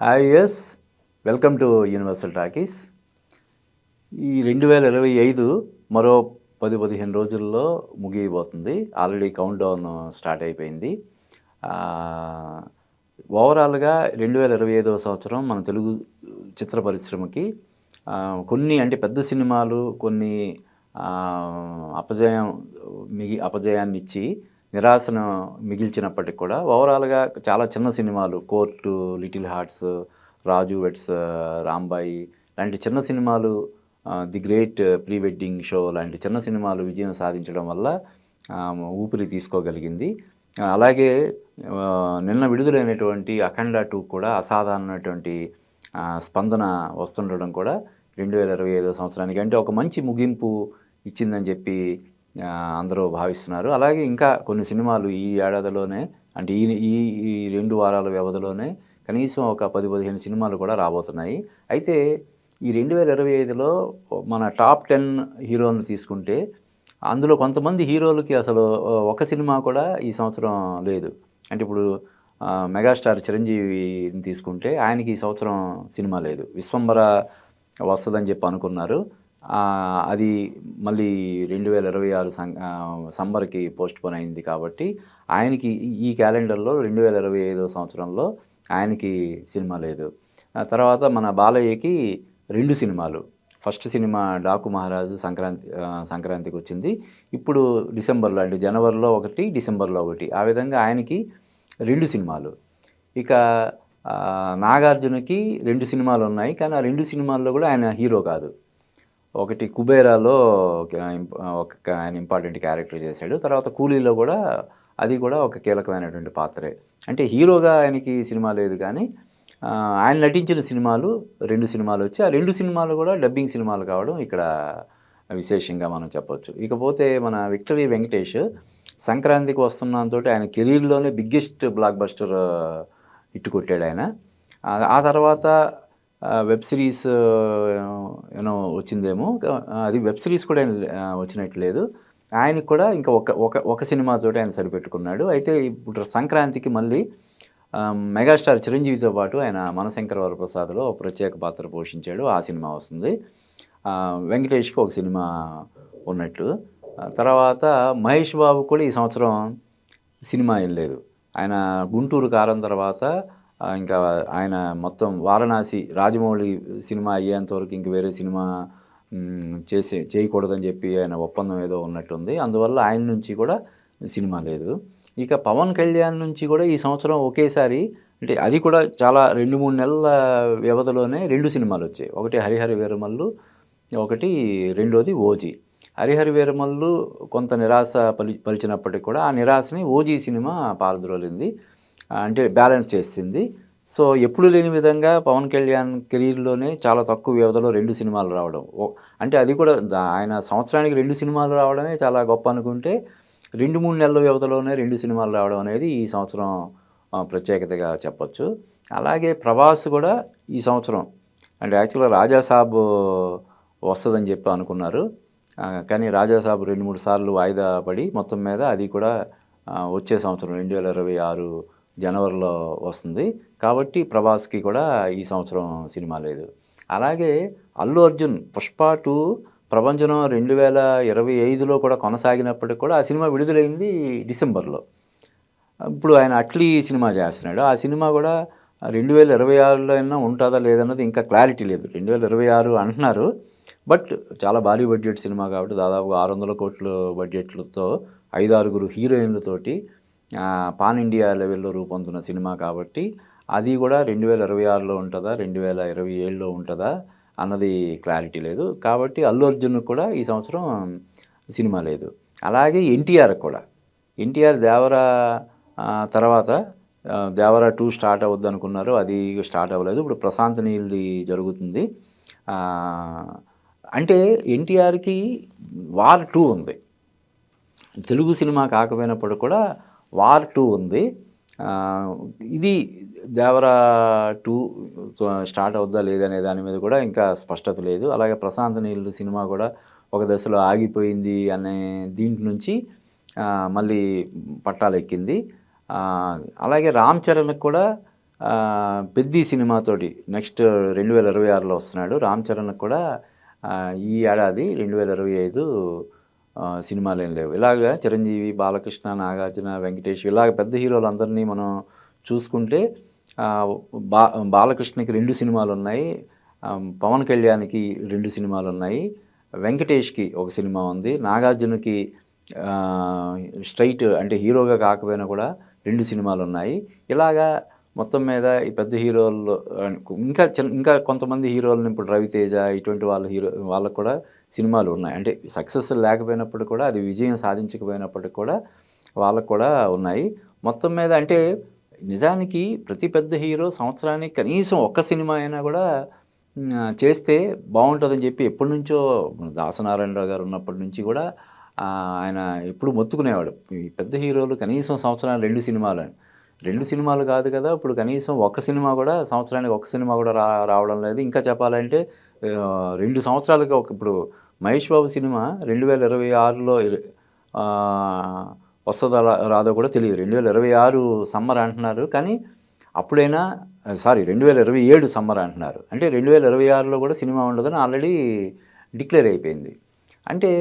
Hi yes welcome to Universal Talkies. ఈ 2025 మరో 10-15 రోజుల్లో ముగియబోతుంది. ఆల్రెడీ కౌంట్ డౌన్ స్టార్ట్ అయిపోయింది. ఓవరాల్గా 2025 సంవత్సరం మన తెలుగు చిత్ర పరిశ్రమకి కొన్ని అంటే పెద్ద సినిమాలు కొన్ని అపజయాన్ని ఇచ్చి నిరాశను మిగిల్చినప్పటికి కూడా ఓవరాల్గా చాలా చిన్న సినిమాలు కోర్టు, లిటిల్ హార్ట్స్, రాజు వెడ్స్ రాంబాయి లాంటి చిన్న సినిమాలు, the great pre wedding show లాంటి చిన్న సినిమాలు విజయం సాధించడం వల్ల ఊపిరి తీసుకోగలిగింది. అలాగే నిన్న విడుదలైనటువంటి అఖండ 2 కూడా అసాధారణమైనటువంటి స్పందన వస్తుండడం కూడా 2025 సంవత్సరానికి అంటే ఒక మంచి ముగింపు ఇచ్చిందని చెప్పి అందరూ భావిస్తున్నారు. అలాగే ఇంకా కొన్ని సినిమాలు ఈ ఏడాదిలోనే అంటే ఈ ఈ ఈ 2 వారాల వ్యవధిలోనే కనీసం ఒక 10-15 సినిమాలు కూడా రాబోతున్నాయి. అయితే ఈ 2025లో మన టాప్ 10 హీరోలను తీసుకుంటే అందులో కొంతమంది హీరోలకి అసలు ఒక సినిమా కూడా ఈ సంవత్సరం లేదు. అంటే ఇప్పుడు మెగాస్టార్ చిరంజీవిని తీసుకుంటే ఆయనకి ఈ సంవత్సరం సినిమా లేదు. విశ్వంబర వస్తుందని చెప్పి అనుకున్నారు. అది మళ్ళీ 2026 సమ్మర్కి పోస్ట్‌పోన్ అయింది కాబట్టి ఆయనకి ఈ క్యాలెండర్లో 2025 సంవత్సరంలో ఆయనకి సినిమా లేదు. తర్వాత మన బాలయ్యకి 2 సినిమాలు. ఫస్ట్ సినిమా 'డాకు మహారాజు' సంక్రాంతికి వచ్చింది. ఇప్పుడు డిసెంబర్లో అంటే జనవరిలో ఒకటి, డిసెంబర్లో ఒకటి. ఆ విధంగా ఆయనకి 2 సినిమాలు. ఇక నాగార్జునకి 2 సినిమాలు ఉన్నాయి. కానీ ఆ 2 సినిమాల్లో కూడా ఆయన హీరో కాదు. ఒకటి 'కుబేరాలో' ఆయన ఇంపార్టెంట్ క్యారెక్టర్ చేశాడు. తర్వాత 'కూలీలో' కూడా అది కూడా ఒక కీలకమైనటువంటి పాత్రే. అంటే హీరోగా ఆయనకి సినిమా లేదు కానీ ఆయన నటించిన సినిమాలు 2 సినిమాలు వచ్చి ఆ 2 సినిమాలు కూడా డబ్బింగ్ సినిమాలు కావడం ఇక్కడ విశేషంగా మనం చెప్పొచ్చు. ఇకపోతే మన విక్టరీ వెంకటేష్ సంక్రాంతికి వస్తున్నంతోటి ఆయన కెరీర్‌లోనే బిగ్గెస్ట్ బ్లాక్ బస్టర్ హిట్ కొట్టాడు ఆయన. ఆ తర్వాత వెబ్ సిరీస్ వచ్చిందేమో, అది వెబ్ సిరీస్ కూడా వచ్చినట్టు లేదు. ఆయనకి కూడా ఇంకా ఒక సినిమాతోటి ఆయన సరిపెట్టుకున్నాడు. అయితే ఇప్పుడు సంక్రాంతికి మళ్ళీ మెగాస్టార్ చిరంజీవితో పాటు ఆయన 'మనశంకర వరప్రసాద్'లో ఒక ప్రత్యేక పాత్ర పోషించాడు. ఆ సినిమా వస్తుంది. వెంకటేష్‌కి ఒక సినిమా ఉన్నట్టు. తర్వాత మహేష్ బాబు కూడా ఈ సంవత్సరం సినిమా ఏం లేదు. ఆయన 'గుంటూరు కారం' తర్వాత ఇంకా ఆయన మొత్తం 'వారణాసి' రాజమౌళి సినిమా అయ్యేంత వరకు ఇంక వేరే సినిమా చేయకూడదని చెప్పి ఆయన ఒప్పందం ఏదో ఉన్నట్టుంది. అందువల్ల ఆయన నుంచి కూడా సినిమా లేదు. ఇక పవన్ కళ్యాణ్ నుంచి కూడా ఈ సంవత్సరం ఒకేసారి అంటే అది కూడా చాలా 2-3 నెలల వ్యవధిలోనే 2 సినిమాలు వచ్చాయి. ఒకటి 'హరిహర వీరమల్లు', ఒకటి రెండోది 'ఓజీ'. 'హరిహర వీరమల్లు' కొంత నిరాశ పరిచినప్పటికీ కూడా ఆ నిరాశని 'ఓజీ' సినిమా పారద్రోలింది. అంటే బ్యాలెన్స్ చేసింది. సో ఎప్పుడు లేని విధంగా పవన్ కళ్యాణ్ కెరీర్‌లోనే చాలా తక్కువ వ్యవధిలో 2 సినిమాలు రావడం. అంటే అది కూడా ఆయన సంవత్సరానికి 2 సినిమాలు రావడమే చాలా గొప్ప అనుకుంటే 2-3 నెలల వ్యవధిలోనే 2 సినిమాలు రావడం అనేది ఈ సంవత్సరం ప్రత్యేకతగా చెప్పొచ్చు. అలాగే ప్రభాస్ కూడా ఈ సంవత్సరం అంటే యాక్చువల్‌గా 'రాజాసాబ్' వస్తుందని చెప్పి అనుకున్నారు. కానీ 'రాజాసాబ్' 2-3 సార్లు వాయిదా పడి మొత్తం మీద అది కూడా వచ్చే సంవత్సరం 2026 జనవరిలో వస్తుంది. కాబట్టి ప్రభాస్‌కి కూడా ఈ సంవత్సరం సినిమా లేదు. అలాగే అల్లు అర్జున్ 'పుష్ప 2' ప్రభంజనం 2025లో కూడా కొనసాగినప్పటికి కూడా ఆ సినిమా విడుదలైంది డిసెంబర్లో. ఇప్పుడు ఆయన 'అట్లీ' సినిమా చేస్తున్నాడు. ఆ సినిమా కూడా 2026లో అయినా ఉంటుందా లేదన్నది ఇంకా క్లారిటీ లేదు. 2026 అంటున్నారు. బట్ చాలా భారీ బడ్జెట్ సినిమా కాబట్టి దాదాపు 600 కోట్ల బడ్జెట్లతో 5-6 హీరోయిన్లతోటి పాన్ ఇండియా లెవెల్లో రూపొందుతున్న సినిమా కాబట్టి అది కూడా 2026లో ఉంటుందా, 2027లో ఉంటుందా అన్నది క్లారిటీ లేదు. కాబట్టి అల్లు అర్జున్ కూడా ఈ సంవత్సరం సినిమా లేదు. అలాగే ఎన్టీఆర్ కూడా. ఎన్టీఆర్ 'దేవరా' తర్వాత 'దేవరా 2' స్టార్ట్ అవుద్ది అనుకున్నారు. అది స్టార్ట్ అవ్వలేదు. ఇప్పుడు 'ప్రశాంత్ నీల్'ది జరుగుతుంది. అంటే ఎన్టీఆర్‌కి 'వార్ 2' ఉంది. తెలుగు సినిమా కాకపోయినప్పుడు కూడా 'వార్ 2' ఉంది. ఇది 'దేవరా 2' స్టార్ట్ అవుద్దా లేదనే దాని మీద కూడా ఇంకా స్పష్టత లేదు. అలాగే 'ప్రశాంత్ నీల్' సినిమా కూడా ఒక దశలో ఆగిపోయింది అనే దీంట్ నుంచి మళ్ళీ పట్టాలెక్కింది. అలాగే 'రామ్ చరణ్‌కి' కూడా పెద్ది సినిమాతోటి నెక్స్ట్ 2026లో వస్తున్నాడు. రామ్ చరణ్‌కి కూడా ఈ ఏడాది 2025 సినిమాలేం లేవు. ఇలాగ చిరంజీవి, బాలకృష్ణ, నాగార్జున, వెంకటేష్ ఇలాగ పెద్ద హీరోలందరినీ మనం చూసుకుంటే ఆహ్, బా బాలకృష్ణకి 2 సినిమాలున్నాయి. పవన్ కళ్యాణ్‌కి 2 సినిమాలున్నాయి. వెంకటేష్‌కి ఒక సినిమా ఉంది. నాగార్జునకి ఆహ్, స్ట్రెయిట్ అంటే హీరోగా కాకపోయినా కూడా 2 సినిమాలున్నాయి. ఇలాగా మొత్తం మీద ఈ పెద్ద హీరోల్లో ఇంకా కొంతమంది హీరోలని ఇప్పుడు 'రవితేజ' ఇటువంటి వాళ్ళకి కూడా సినిమాలు ఉన్నాయి. అంటే సక్సెస్ లేకపోయినప్పుడు కూడా అది విజయం సాధించకపోయినప్పటికి కూడా వాళ్ళకి కూడా ఉన్నాయి. మొత్తం మీద అంటే నిజానికి ప్రతి పెద్ద హీరో సంవత్సరానికి కనీసం ఒక్క సినిమా అయినా కూడా చేస్తే బావుంటదని చెప్పి ఎప్పటినుంచో దాసనారాయణరావు గారు ఉన్నప్పటి నుంచి కూడా ఆయన ఎప్పుడు మొత్తుకునేవాడు. ఈ పెద్ద హీరోలు కనీసం సంవత్సరానికి 2 సినిమాలని. 2 సినిమాలు కాదు కదా! ఇప్పుడు కనీసం ఒక్క సినిమా కూడా సంవత్సరానికి ఒక్క సినిమా కూడా రావడం లేదు. ఇంకా చెప్పాలంటే 2 సంవత్సరాలుగా ఇప్పుడు 'మహేష్ బాబు' సినిమా 2026లో వస్తదో రాదో కూడా తెలీదు. 2026 సమ్మర్ అంటున్నారు. కానీ అప్పుడైనా సారీ 2027 సమ్మర్ అంటున్నారు. అంటే 2026లో కూడా సినిమా ఉండదని ఆల్రెడీ డిక్లేర్ అయిపోయింది. అంటే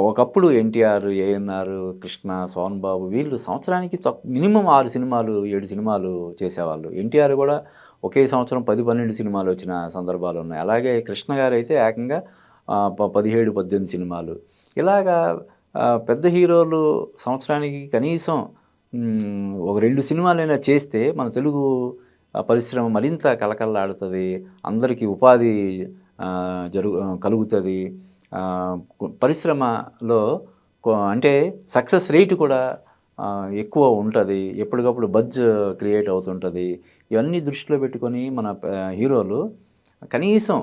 ఒకప్పుడు ఎన్టీఆర్, ఏఎన్నార్, కృష్ణ, సోన్ బాబు వీళ్ళు సంవత్సరానికి మినిమమ్ 6 సినిమాలు, 7 సినిమాలు చేసేవాళ్ళు. ఎన్టీఆర్ కూడా ఒకే సంవత్సరం 10, 12 సినిమాలు వచ్చిన సందర్భాలున్నాయి. అలాగే కృష్ణ గారైతే ఏకంగా 17, 18 సినిమాలు. ఇలాగా పెద్ద హీరోలు సంవత్సరానికి కనీసం ఒక 2 సినిమాలైనా చేస్తే మన తెలుగు పరిశ్రమ మరింత కళకళలాడుతది. అందరికీ ఉపాధి కలుగుతది. పరిశ్రమలో అంటే సక్సెస్ రేట్ కూడా ఎక్కువ ఉంటది. ఎప్పటికప్పుడు బజ్ క్రియేట్ అవుతుంటది. ఇవన్నీ దృష్టిలో పెట్టుకొని మన హీరోలు కనీసం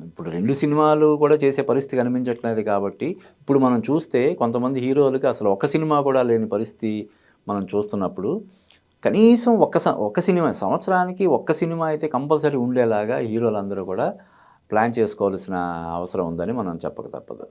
ఇప్పుడు 2 సినిమాలు కూడా చేసే పరిస్థితి కనిపించట్లేదు కాబట్టి, ఇప్పుడు మనం చూస్తే కొంతమంది హీరోలకి అసలు ఒక్క సినిమా కూడా లేని పరిస్థితి మనం చూస్తున్నప్పుడు, కనీసం ఒక్క సినిమా సంవత్సరానికి ఒక్క సినిమా అయితే కంపల్సరీ ఉండేలాగా హీరోలందరూ కూడా ప్లాన్ చేసుకోవాల్సిన అవసరం ఉందని మనం చెప్పక తప్పదు.